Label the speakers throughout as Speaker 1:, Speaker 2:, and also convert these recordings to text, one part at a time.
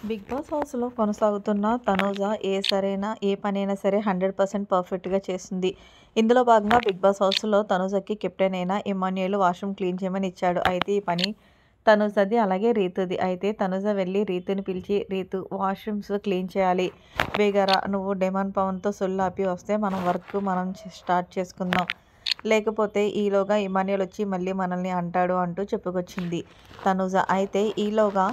Speaker 1: Big boss హౌస్‌లో కొనసాగుతున్న తనూజ ఏ పనైనా సరే 100% పర్ఫెక్ట్‌గా చేస్తుంది. ఇందులో భాగంగా బిగ్ బాస్ హౌస్‌లో తనూజకి కెప్టెన్ అయిన ఇమ్మాన్యుయేల్ వాష్‌రూమ్ క్లీన్ చేయమని ఇచ్చాడు. అయితే ఈ పని తనూజది అలాగే రీతుది. అయితే తనూజ వెళ్లి రీతుని పిలిచి, "రీతు వాష్‌రూమ్స్ క్లీన్ చేయాలి. బేగా రా నువ్వు డెమాన్ పవన్‌తో సొల్లాపి వస్తే మనం స్టార్ట్ చేసుకుందాం. లేకపోతే ఈలోగా ఇమ్మాన్యుయేల్ వచ్చి మళ్ళీ మనల్ని అంటాడు" అంటూ చెప్పుకొచ్చింది తనూజ. అయితే ఈలోగా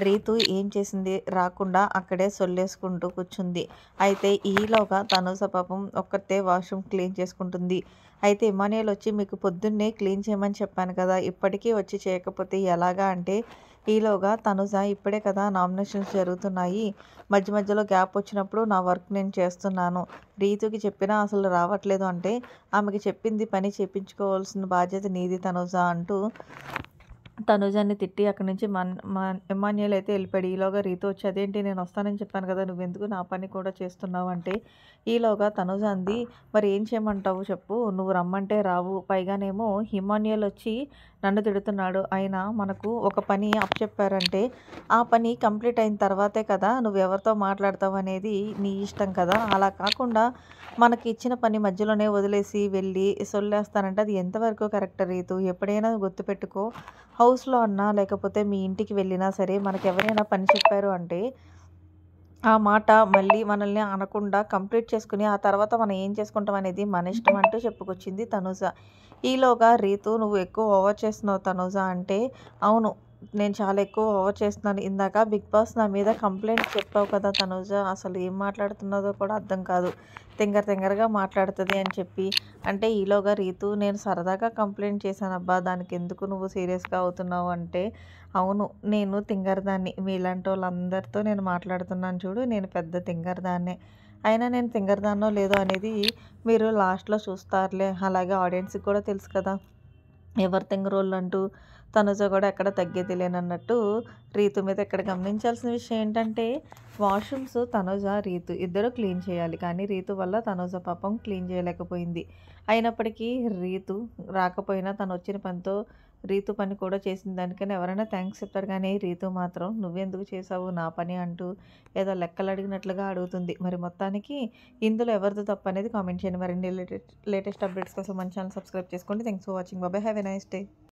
Speaker 1: రీతు ఏం చేసింది, రాకుండా అక్కడే సొల్లేసుకుంటూ కూర్చుంది. అయితే ఈలోగా తనూజ పాపం ఒక్కతే వాష్‌రూమ్ క్లీన్ చేసుకుంటుంది. అయితే ఇమ్మాన్యుయేల్ వచ్చి, "మీకు పొద్దున్నే క్లీన్ చేయమని చెప్పాను కదా! ఇప్పటికీ వచ్చి చేయకపోతే ఎలాగా?" అంటే ఈలోగా తనూజ, "ఇప్పుడే కదా నామినేషన్స్ జరుగుతున్నాయి. మధ్య మధ్యలో గ్యాప్ వచ్చినప్పుడు నా వర్క్ నేను చేస్తున్నాను. రీతుకి చెప్పినా అసలు రావట్లేదు" అంటే, "ఆమెకి చెప్పింది పని చేపించుకోవాల్సిన బాధ్యత నీది తనూజ" అంటూ తనుజాని తిట్టి అక్కడి నుంచి ఇమ్మాన్యుయేల్ అయితే వెళ్ళిపోయాడు. ఈలోగా రీతు వచ్చి, "అదేంటి నేను వస్తానని చెప్పాను కదా! నువ్వెందుకు నా పని కూడా చేస్తున్నావు?" అంటే ఈలోగా తనుజ అంది, "మరి ఏం చేయమంటావు చెప్పు? నువ్వు రమ్మంటే రావు. పైగానేమో ఇమ్మాన్యుయేల్ వచ్చి నన్ను తిడుతున్నాడు. అయినా మనకు ఒక పని అప్పచెప్పారంటే ఆ పని కంప్లీట్ అయిన తర్వాతే కదా నువ్వెవరితో మాట్లాడతావు అనేది నీ ఇష్టం కదా! అలా కాకుండా మనకి ఇచ్చిన పని మధ్యలోనే వదిలేసి వెళ్ళి సొల్లేస్తానంటే అది ఎంతవరకు కరెక్ట్ రీతు? ఎప్పుడైనా గుర్తుపెట్టుకో, హౌస్‌లో అన్నా లేకపోతే మీ ఇంటికి వెళ్ళినా సరే మనకెవరైనా పని చెప్పారు అంటే ఆ మాట మళ్ళీ మనల్ని అనకుండా కంప్లీట్ చేసుకొని, ఆ తర్వాత మనం ఏం చేసుకుంటాం అనేది మన ఇష్టం" అంటూ చెప్పుకొచ్చింది తనూజ. ఈలోగా రీతు, "నువ్వు ఎక్కువ ఓవర్ చేస్తున్నావు తనూజ" అంటే, "అవును. నేను చాలా ఎక్కువ ఓవర్ చేస్తున్నాను. ఇందాక బిగ్ బాస్ నా మీద కంప్లెయింట్ చెప్పావు కదా తనూజ! అసలు ఏం మాట్లాడుతున్నదో కూడా అర్థం కాదు. తింగరగా మాట్లాడుతది" అని చెప్పి అంటే ఈలోగా రీతు, "నేను సరదాగా కంప్లెయింట్ చేశానబ్బా! దానికెందుకు నువ్వు సీరియస్‌గా అవుతున్నావు" అంటే, "అవును. నేను తింగరదాన్ని. మీలాంటోళ్ళందరితో నేను మాట్లాడుతున్నాను చూడు. నేను పెద్ద తింగరదాన్నే. అయినా నేను తింగరదాన్నో లేదో అనేది మీరు లాస్ట్‌లో చూస్తారులే. అలాగే ఆడియన్స్‌కి కూడా తెలుసు కదా! ఎవరు తింగరోళ్ళంటూ." తనుజ కూడా ఎక్కడ తగ్గేది లేనన్నట్టు రీతు మీద ఇక్కడ గమనించాల్సిన విషయం ఏంటంటే, వాష్‌రూమ్స్ తనుజ, రీతు ఇద్దరు క్లీన్ చేయాలి. కానీ రీతు వల్ల తనుజ పాపం క్లీన్ చేయలేకపోయింది. అయినప్పటికీ రీతు రాకపోయినా తనొచ్చిన పనితో రీతు పని కూడా చేసిన దానికని ఎవరైనా థాంక్స్ చెప్తారు కానీ, రీతు మాత్రం "నువ్వెందుకు చేశావు నా పని" అంటూ ఏదో లెక్కలడిగినట్లుగా అడుగుతుంది. మరి మొత్తానికి ఇందులో ఎవరిది తప్పనేది కామెంట్ చేయండి. మరిన్ని లేటెస్ట్ అప్డేట్స్ కోసం మన ఛానల్ సబ్స్క్రైబ్ చేసుకోండి. Thanks for watching. Bye. Have a nice day.